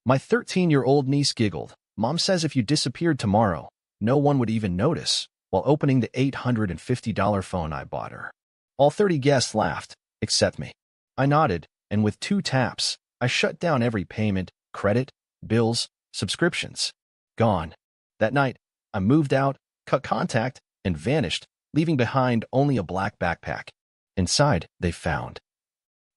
My 13-year-old niece giggled. Mom says if you disappeared tomorrow, no one would even notice, while opening the $850 phone I bought her. All 30 guests laughed, except me. I nodded, and with 2 taps, I shut down every payment, credit, bills, subscriptions. Gone. That night, I moved out, cut contact, and vanished, leaving behind only a black backpack. Inside, they found.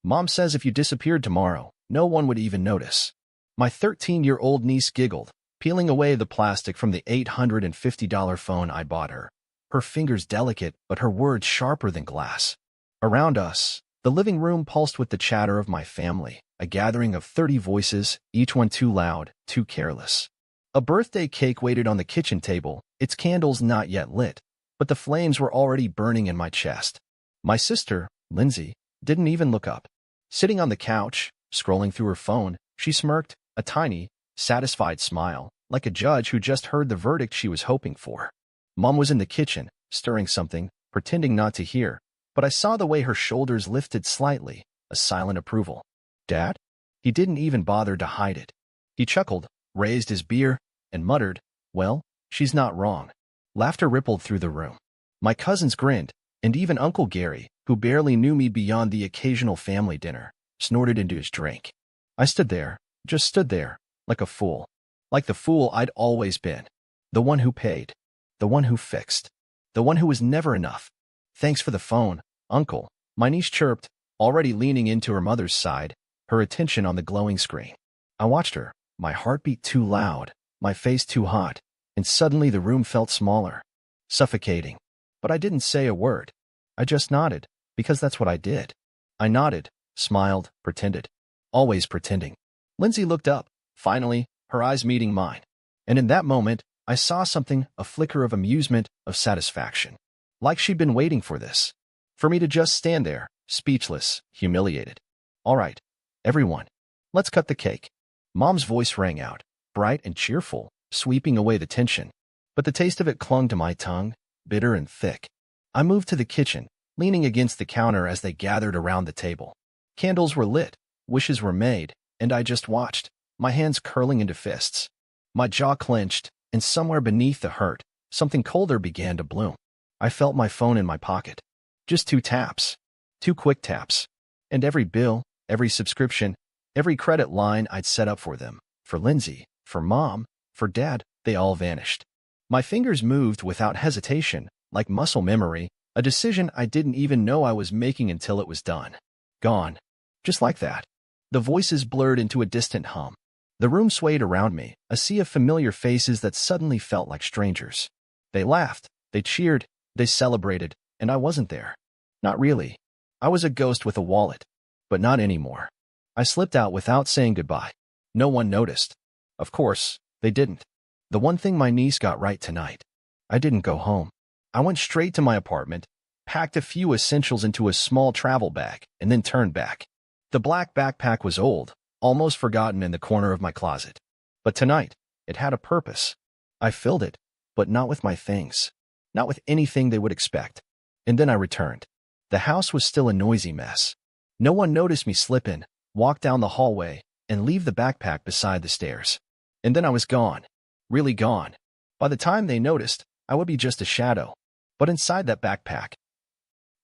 Mom says if you disappeared tomorrow, no one would even notice. My 13-year-old niece giggled, peeling away the plastic from the $850 phone I bought her. Her fingers delicate, but her words sharper than glass. Around us, the living room pulsed with the chatter of my family, a gathering of 30 voices, each one too loud, too careless. A birthday cake waited on the kitchen table, its candles not yet lit, but the flames were already burning in my chest. My sister, Lindsay, didn't even look up. Sitting on the couch, scrolling through her phone, she smirked, a tiny, satisfied smile, like a judge who just heard the verdict she was hoping for. Mom was in the kitchen, stirring something, pretending not to hear, but I saw the way her shoulders lifted slightly, a silent approval. Dad? He didn't even bother to hide it. He chuckled, raised his beer, and muttered, "Well, she's not wrong." Laughter rippled through the room. My cousins grinned, and even Uncle Gary, who barely knew me beyond the occasional family dinner, snorted into his drink. I stood there, just stood there, like a fool. Like the fool I'd always been. The one who paid. The one who fixed. The one who was never enough. "Thanks for the phone, Uncle," my niece chirped, already leaning into her mother's side, her attention on the glowing screen. I watched her, my heartbeat too loud, my face too hot, and suddenly the room felt smaller, suffocating. But I didn't say a word. I just nodded, because that's what I did. I nodded, smiled, pretended. Always pretending. Lindsay looked up, finally, her eyes meeting mine. And in that moment, I saw something, a flicker of amusement, of satisfaction. Like she'd been waiting for this. For me to just stand there, speechless, humiliated. "All right, everyone, let's cut the cake." Mom's voice rang out, bright and cheerful, sweeping away the tension. But the taste of it clung to my tongue, bitter and thick. I moved to the kitchen, leaning against the counter as they gathered around the table. Candles were lit, wishes were made, and I just watched, my hands curling into fists. My jaw clenched, and somewhere beneath the hurt, something colder began to bloom. I felt my phone in my pocket. Just 2 taps. 2 quick taps. And every bill, every subscription, every credit line I'd set up for them, for Lindsay, for Mom, for Dad, they all vanished. My fingers moved without hesitation, like muscle memory, a decision I didn't even know I was making until it was done. Gone. Just like that. The voices blurred into a distant hum. The room swayed around me, a sea of familiar faces that suddenly felt like strangers. They laughed, they cheered, they celebrated, and I wasn't there. Not really. I was a ghost with a wallet. But not anymore. I slipped out without saying goodbye. No one noticed. Of course, they didn't. The one thing my niece got right tonight. I didn't go home. I went straight to my apartment, packed a few essentials into a small travel bag, and then turned back. The black backpack was old, almost forgotten in the corner of my closet. But tonight, it had a purpose. I filled it, but not with my things. Not with anything they would expect. And then I returned. The house was still a noisy mess. No one noticed me slip in, walk down the hallway, and leave the backpack beside the stairs. And then I was gone. Really gone. By the time they noticed, I would be just a shadow. But inside that backpack.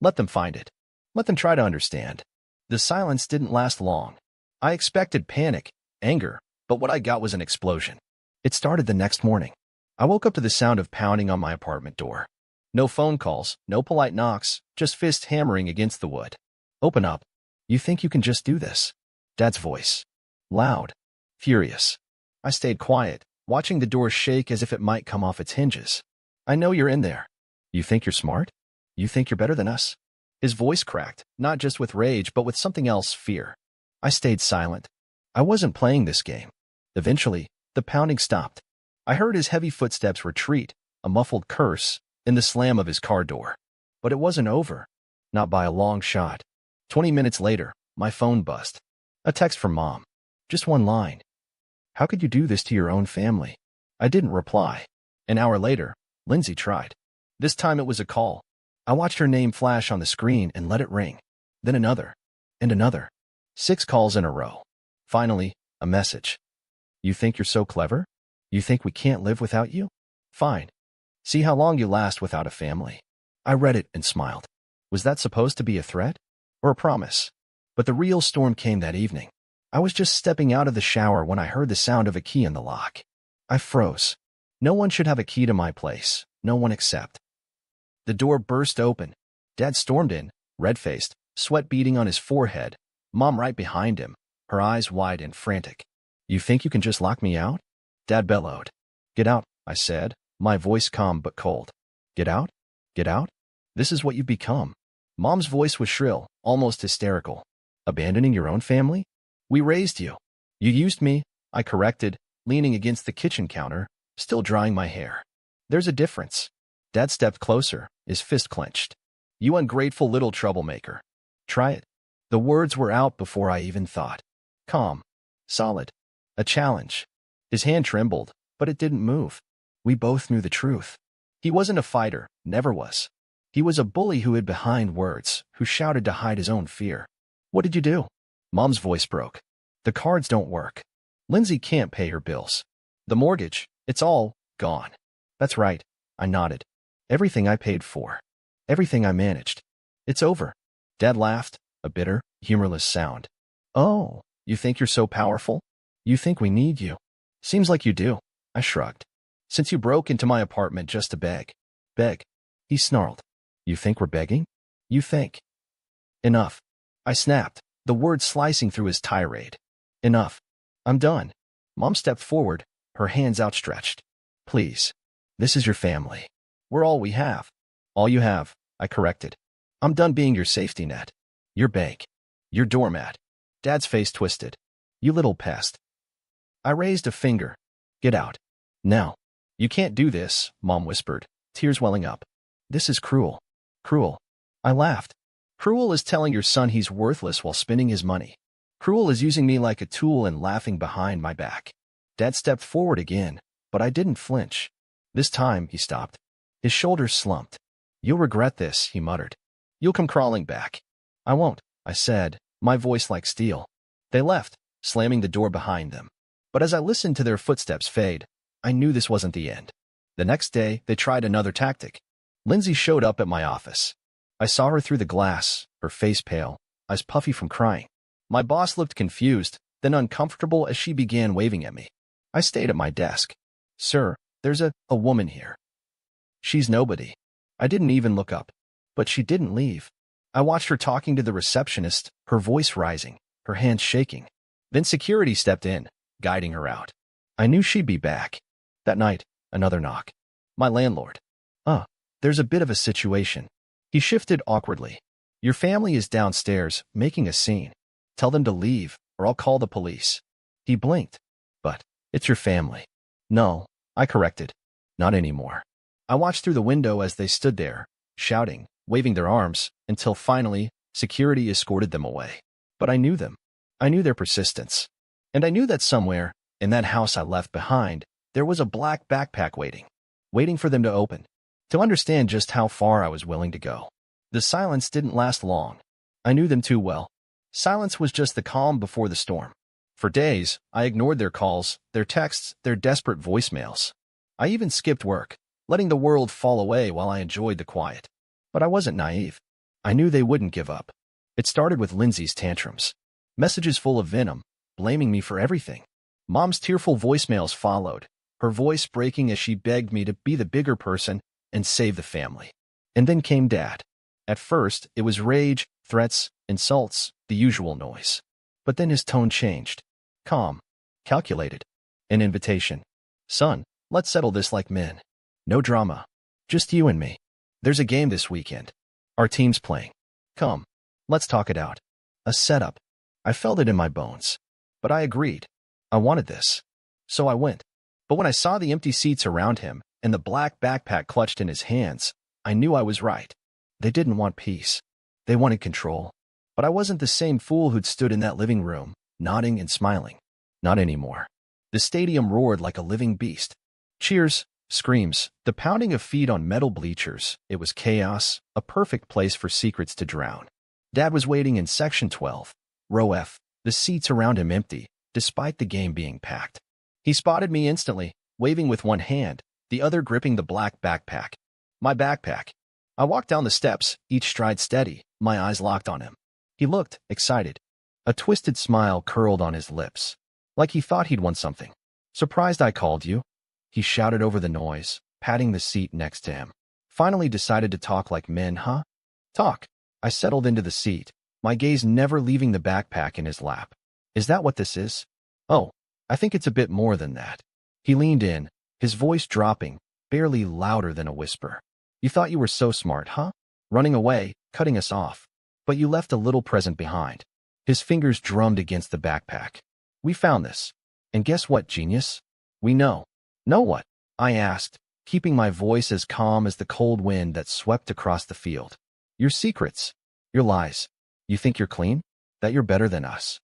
Let them find it. Let them try to understand. The silence didn't last long. I expected panic, anger, but what I got was an explosion. It started the next morning. I woke up to the sound of pounding on my apartment door. No phone calls, no polite knocks, just fists hammering against the wood. "Open up. You think you can just do this?" Dad's voice. Loud. Furious. I stayed quiet, watching the door shake as if it might come off its hinges. "I know you're in there. You think you're smart? You think you're better than us?" His voice cracked, not just with rage, but with something else, fear. I stayed silent. I wasn't playing this game. Eventually, the pounding stopped. I heard his heavy footsteps retreat, a muffled curse, in the slam of his car door. But it wasn't over. Not by a long shot. 20 minutes later, my phone buzzed. A text from Mom. Just one line. "How could you do this to your own family?" I didn't reply. An hour later, Lindsay tried. This time it was a call. I watched her name flash on the screen and let it ring. Then another. And another. 6 calls in a row. Finally, a message. You think you're so clever? You think we can't live without you? Fine. See how long you last without a family. I read it and smiled. Was that supposed to be a threat? Or a promise? But the real storm came that evening. I was just stepping out of the shower when I heard the sound of a key in the lock. I froze. No one should have a key to my place. No one except. The door burst open. Dad stormed in, red-faced, sweat beading on his forehead, Mom right behind him, her eyes wide and frantic. You think you can just lock me out? Dad bellowed. Get out, I said, my voice calm but cold. Get out? Get out? This is what you've become. Mom's voice was shrill, almost hysterical. Abandoning your own family? We raised you. You used me, I corrected, leaning against the kitchen counter, still drying my hair. There's a difference. Dad stepped closer, his fist clenched. You ungrateful little troublemaker. Try it. The words were out before I even thought. Calm. Solid. A challenge. His hand trembled, but it didn't move. We both knew the truth. He wasn't a fighter, never was. He was a bully who hid behind words, who shouted to hide his own fear. What did you do? Mom's voice broke. The cards don't work. Lindsay can't pay her bills. The mortgage, it's all gone. That's right, I nodded. Everything I paid for. Everything I managed. It's over. Dad laughed, a bitter, humorless sound. Oh, you think you're so powerful? You think we need you? Seems like you do. I shrugged. Since you broke into my apartment just to beg. Beg. He snarled. You think we're begging? You think. Enough. I snapped, the words slicing through his tirade. Enough. I'm done. Mom stepped forward, her hands outstretched. Please. This is your family. We're all we have. All you have, I corrected. I'm done being your safety net. Your bank. Your doormat. Dad's face twisted. You little pest. I raised a finger. Get out. Now. You can't do this, Mom whispered, tears welling up. This is cruel. Cruel. I laughed. Cruel is telling your son he's worthless while spending his money. Cruel is using me like a tool and laughing behind my back. Dad stepped forward again, but I didn't flinch. This time, he stopped. His shoulders slumped. You'll regret this, he muttered. You'll come crawling back. I won't, I said, my voice like steel. They left, slamming the door behind them. But as I listened to their footsteps fade, I knew this wasn't the end. The next day, they tried another tactic. Lindsay showed up at my office. I saw her through the glass, her face pale, eyes puffy from crying. My boss looked confused, then uncomfortable as she began waving at me. I stayed at my desk. Sir, there's a woman here. She's nobody. I didn't even look up. But she didn't leave. I watched her talking to the receptionist, her voice rising, her hands shaking. Then security stepped in, guiding her out. I knew she'd be back. That night, another knock. My landlord. There's a bit of a situation. He shifted awkwardly. Your family is downstairs, making a scene. Tell them to leave, or I'll call the police. He blinked. But, it's your family. No, I corrected. Not anymore. I watched through the window as they stood there, shouting, waving their arms, until finally, security escorted them away. But I knew them. I knew their persistence. And I knew that somewhere, in that house I left behind, there was a black backpack waiting for them to open, to understand just how far I was willing to go. The silence didn't last long. I knew them too well. Silence was just the calm before the storm. For days, I ignored their calls, their texts, their desperate voicemails. I even skipped work, letting the world fall away while I enjoyed the quiet. But I wasn't naive. I knew they wouldn't give up. It started with Lindsay's tantrums. Messages full of venom, blaming me for everything. Mom's tearful voicemails followed, her voice breaking as she begged me to be the bigger person and save the family. And then came Dad. At first, it was rage, threats, insults, the usual noise. But then his tone changed. Calm. Calculated. An invitation. Son, let's settle this like men. No drama. Just you and me. There's a game this weekend. Our team's playing. Come. Let's talk it out. A setup. I felt it in my bones. But I agreed. I wanted this. So I went. But when I saw the empty seats around him and the black backpack clutched in his hands, I knew I was right. They didn't want peace. They wanted control. But I wasn't the same fool who'd stood in that living room, nodding and smiling. Not anymore. The stadium roared like a living beast. Cheers, screams, the pounding of feet on metal bleachers. It was chaos, a perfect place for secrets to drown. Dad was waiting in Section 12, Row F, the seats around him empty, despite the game being packed. He spotted me instantly, waving with one hand, the other gripping the black backpack. My backpack. I walked down the steps, each stride steady, my eyes locked on him. He looked excited. A twisted smile curled on his lips, like he thought he'd won something. Surprised I called you? He shouted over the noise, patting the seat next to him. Finally decided to talk like men, huh? Talk. I settled into the seat, my gaze never leaving the backpack in his lap. Is that what this is? Oh, I think it's a bit more than that. He leaned in, his voice dropping, barely louder than a whisper. You thought you were so smart, huh? Running away, cutting us off. But you left a little present behind. His fingers drummed against the backpack. We found this. And guess what, genius? We know. Know what? I asked, keeping my voice as calm as the cold wind that swept across the field. Your secrets. Your lies. You think you're clean? That you're better than us?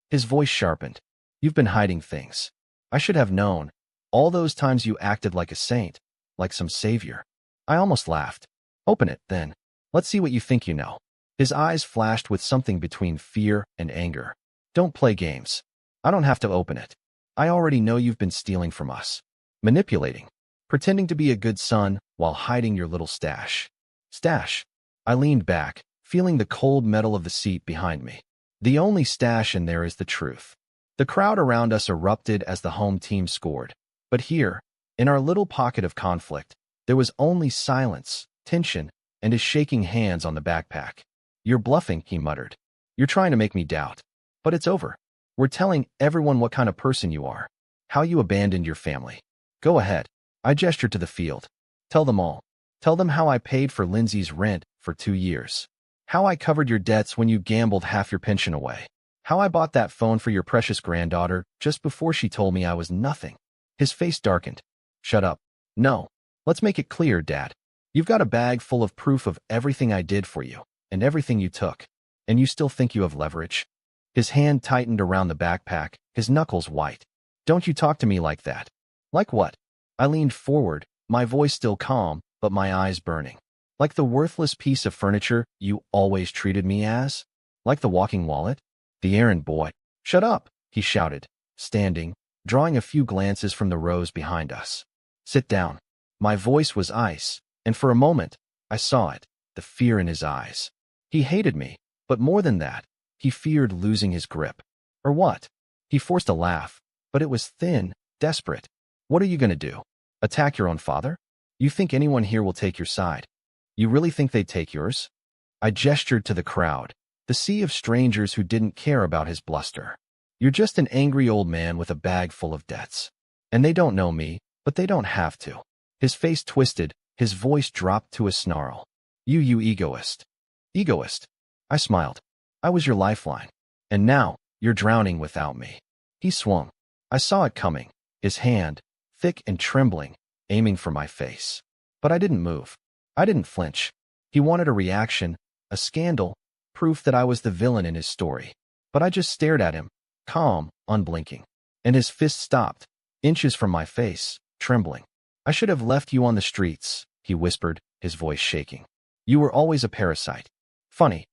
His voice sharpened. You've been hiding things. I should have known. All those times you acted like a saint, like some savior. I almost laughed. Open it, then. Let's see what you think you know. His eyes flashed with something between fear and anger. Don't play games. I don't have to open it. I already know you've been stealing from us. Manipulating. Pretending to be a good son while hiding your little stash. Stash. I leaned back, feeling the cold metal of the seat behind me. The only stash in there is the truth. The crowd around us erupted as the home team scored. But here, in our little pocket of conflict, there was only silence, tension, and his shaking hands on the backpack. You're bluffing, he muttered. You're trying to make me doubt. But it's over. We're telling everyone what kind of person you are. How you abandoned your family. Go ahead. I gestured to the field. Tell them all. Tell them how I paid for Lindsay's rent for 2 years. How I covered your debts when you gambled half your pension away. How I bought that phone for your precious granddaughter just before she told me I was nothing. His face darkened. Shut up. No. Let's make it clear, Dad. You've got a bag full of proof of everything I did for you, and everything you took. And you still think you have leverage? His hand tightened around the backpack, his knuckles white. Don't you talk to me like that. Like what? I leaned forward, my voice still calm, but my eyes burning. Like the worthless piece of furniture you always treated me as? Like the walking wallet? The errand boy. Shut up, he shouted, standing, drawing a few glances from the rows behind us. Sit down. My voice was ice, and for a moment, I saw it, the fear in his eyes. He hated me, but more than that, he feared losing his grip. Or what? He forced a laugh, but it was thin, desperate. What are you going to do? Attack your own father? You think anyone here will take your side? You really think they'd take yours? I gestured to the crowd, the sea of strangers who didn't care about his bluster. You're just an angry old man with a bag full of debts. And they don't know me, but they don't have to. His face twisted, his voice dropped to a snarl. You egoist. Egoist. I smiled. I was your lifeline. And now, you're drowning without me. He swung. I saw it coming, his hand, thick and trembling, aiming for my face. But I didn't move. I didn't flinch. He wanted a reaction, a scandal, proof that I was the villain in his story. But I just stared at him, calm, unblinking. And his fist stopped, inches from my face, trembling. I should have left you on the streets, he whispered, his voice shaking. You were always a parasite. Funny.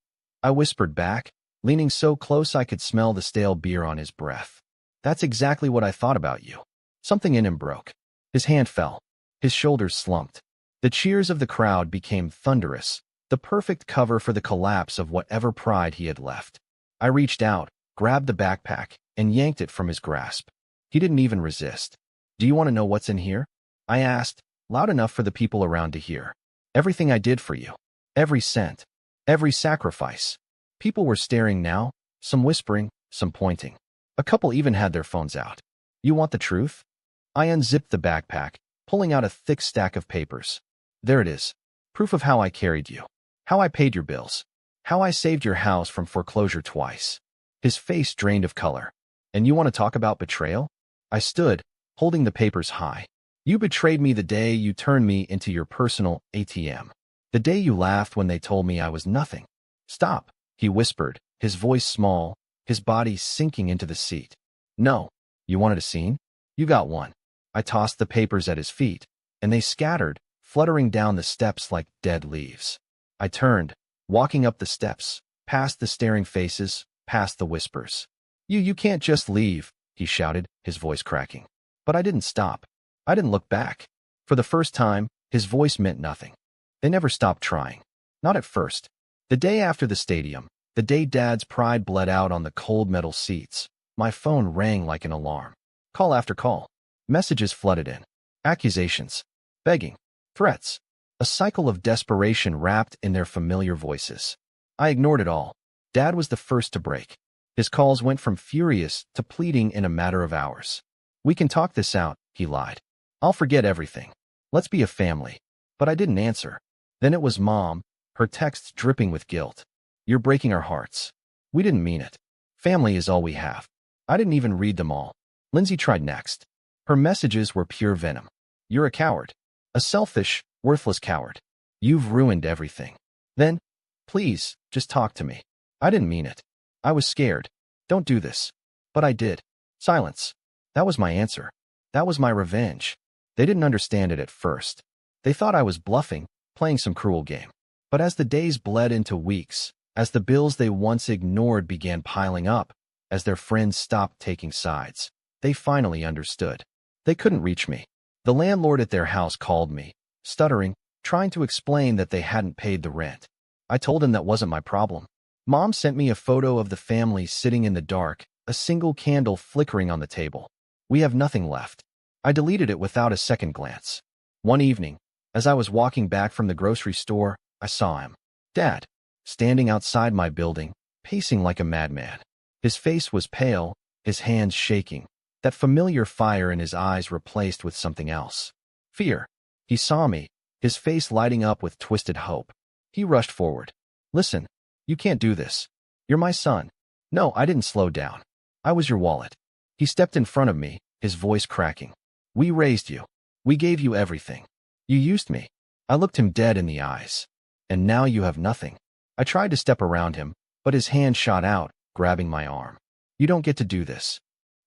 I whispered back, leaning so close I could smell the stale beer on his breath. That's exactly what I thought about you. Something in him broke. His hand fell. His shoulders slumped. The cheers of the crowd became thunderous, the perfect cover for the collapse of whatever pride he had left. I reached out, grabbed the backpack, and yanked it from his grasp. He didn't even resist. Do you want to know what's in here? I asked, loud enough for the people around to hear. Everything I did for you. Every cent. Every sacrifice. People were staring now, some whispering, some pointing. A couple even had their phones out. You want the truth? I unzipped the backpack, pulling out a thick stack of papers. There it is. Proof of how I carried you. How I paid your bills. How I saved your house from foreclosure twice. His face drained of color. And you want to talk about betrayal? I stood, holding the papers high. You betrayed me the day you turned me into your personal ATM. The day you laughed when they told me I was nothing. Stop, he whispered, his voice small, his body sinking into the seat. No. You wanted a scene? You got one. I tossed the papers at his feet, and they scattered, fluttering down the steps like dead leaves. I turned, walking up the steps, past the staring faces, past the whispers. You can't just leave, he shouted, his voice cracking. But I didn't stop. I didn't look back. For the first time, his voice meant nothing. They never stopped trying. Not at first. The day after the stadium, the day Dad's pride bled out on the cold metal seats, my phone rang like an alarm. Call after call. Messages flooded in. Accusations. Begging. Threats. A cycle of desperation wrapped in their familiar voices. I ignored it all. Dad was the first to break. His calls went from furious to pleading in a matter of hours. "We can talk this out," he lied. "I'll forget everything. Let's be a family." But I didn't answer. Then it was Mom, her texts dripping with guilt. "You're breaking our hearts. We didn't mean it. Family is all we have." I didn't even read them all. Lindsay tried next. Her messages were pure venom. "You're a coward. A selfish, worthless coward. You've ruined everything." Then, "Please, just talk to me." I didn't mean it. I was scared. "Don't do this." But I did. Silence. That was my answer. That was my revenge. They didn't understand it at first. They thought I was bluffing, playing some cruel game. But as the days bled into weeks, as the bills they once ignored began piling up, as their friends stopped taking sides, they finally understood. They couldn't reach me. The landlord at their house called me, stuttering, trying to explain that they hadn't paid the rent. I told him that wasn't my problem. Mom sent me a photo of the family sitting in the dark, a single candle flickering on the table. "We have nothing left." I deleted it without a second glance. One evening, as I was walking back from the grocery store, I saw him. Dad, standing outside my building, pacing like a madman. His face was pale, his hands shaking, that familiar fire in his eyes replaced with something else. Fear. He saw me, his face lighting up with twisted hope. He rushed forward. "Listen, you can't do this. You're my son." "No, I didn't slow down. I was your wallet." He stepped in front of me, his voice cracking. "We raised you. We gave you everything. You used me." I looked him dead in the eyes. "And now you have nothing." I tried to step around him, but his hand shot out, grabbing my arm. "You don't get to do this."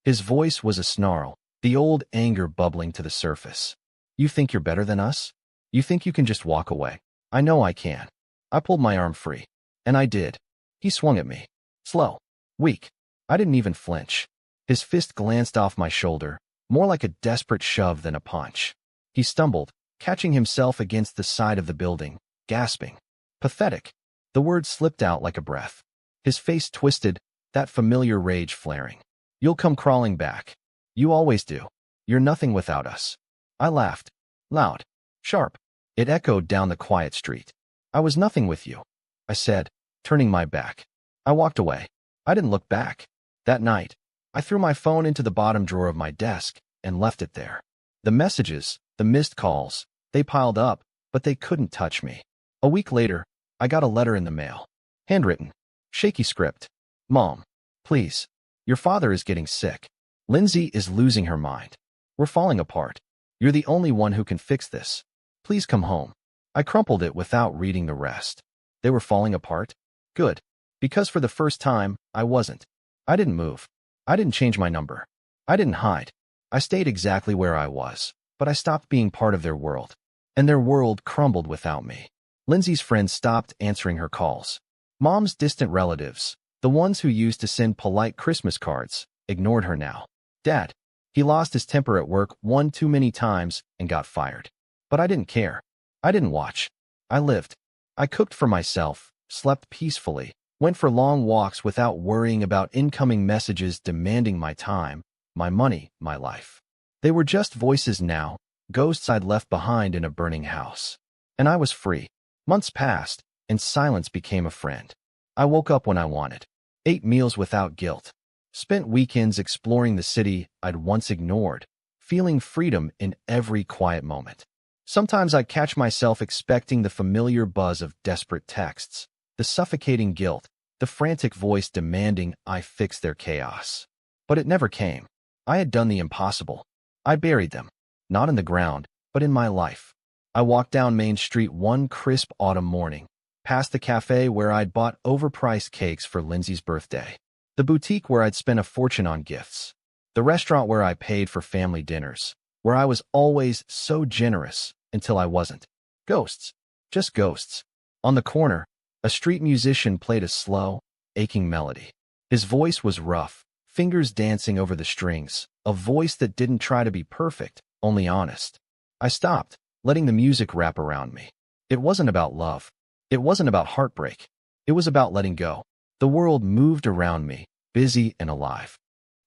His voice was a snarl, the old anger bubbling to the surface. "You think you're better than us? You think you can just walk away?" "I know I can." I pulled my arm free. And I did. He swung at me. Slow. Weak. I didn't even flinch. His fist glanced off my shoulder, more like a desperate shove than a punch. He stumbled, catching himself against the side of the building, gasping. "Pathetic." The word slipped out like a breath. His face twisted, that familiar rage flaring. "You'll come crawling back. You always do. You're nothing without us." I laughed. Loud. Sharp. It echoed down the quiet street. "I was nothing with you," I said, turning my back. I walked away. I didn't look back. That night, I threw my phone into the bottom drawer of my desk and left it there. The messages, the missed calls, they piled up, but they couldn't touch me. A week later, I got a letter in the mail. Handwritten. Shaky script. "Mom, please. Your father is getting sick. Lindsay is losing her mind. We're falling apart. You're the only one who can fix this. Please come home." I crumpled it without reading the rest. They were falling apart? Good. Because for the first time, I wasn't. I didn't move. I didn't change my number. I didn't hide. I stayed exactly where I was, but I stopped being part of their world. And their world crumbled without me. Lindsay's friends stopped answering her calls. Mom's distant relatives, the ones who used to send polite Christmas cards, ignored her now. Dad, he lost his temper at work one too many times and got fired. But I didn't care. I didn't watch. I lived. I cooked for myself, slept peacefully, went for long walks without worrying about incoming messages demanding my time, my money, my life. They were just voices now, ghosts I'd left behind in a burning house. And I was free. Months passed, and silence became a friend. I woke up when I wanted, ate meals without guilt, spent weekends exploring the city I'd once ignored, feeling freedom in every quiet moment. Sometimes I'd catch myself expecting the familiar buzz of desperate texts, the suffocating guilt, the frantic voice demanding I fix their chaos. But it never came. I had done the impossible. I buried them, not in the ground, but in my life. I walked down Main Street one crisp autumn morning, past the cafe where I'd bought overpriced cakes for Lindsay's birthday, the boutique where I'd spent a fortune on gifts, the restaurant where I paid for family dinners, where I was always so generous until I wasn't. Ghosts. Just ghosts. On the corner, a street musician played a slow, aching melody. His voice was rough, fingers dancing over the strings, a voice that didn't try to be perfect, only honest. I stopped, letting the music wrap around me. It wasn't about love. It wasn't about heartbreak. It was about letting go. The world moved around me, busy and alive.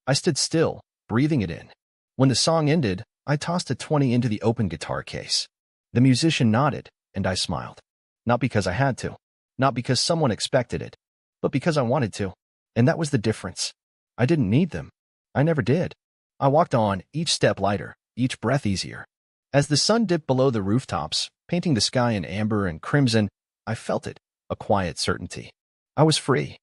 I stood still, breathing it in. When the song ended, I tossed a 20 into the open guitar case. The musician nodded, and I smiled. Not because I had to, not because someone expected it, but because I wanted to. And that was the difference. I didn't need them. I never did. I walked on, each step lighter, each breath easier. As the sun dipped below the rooftops, painting the sky in amber and crimson, I felt it, a quiet certainty. I was free.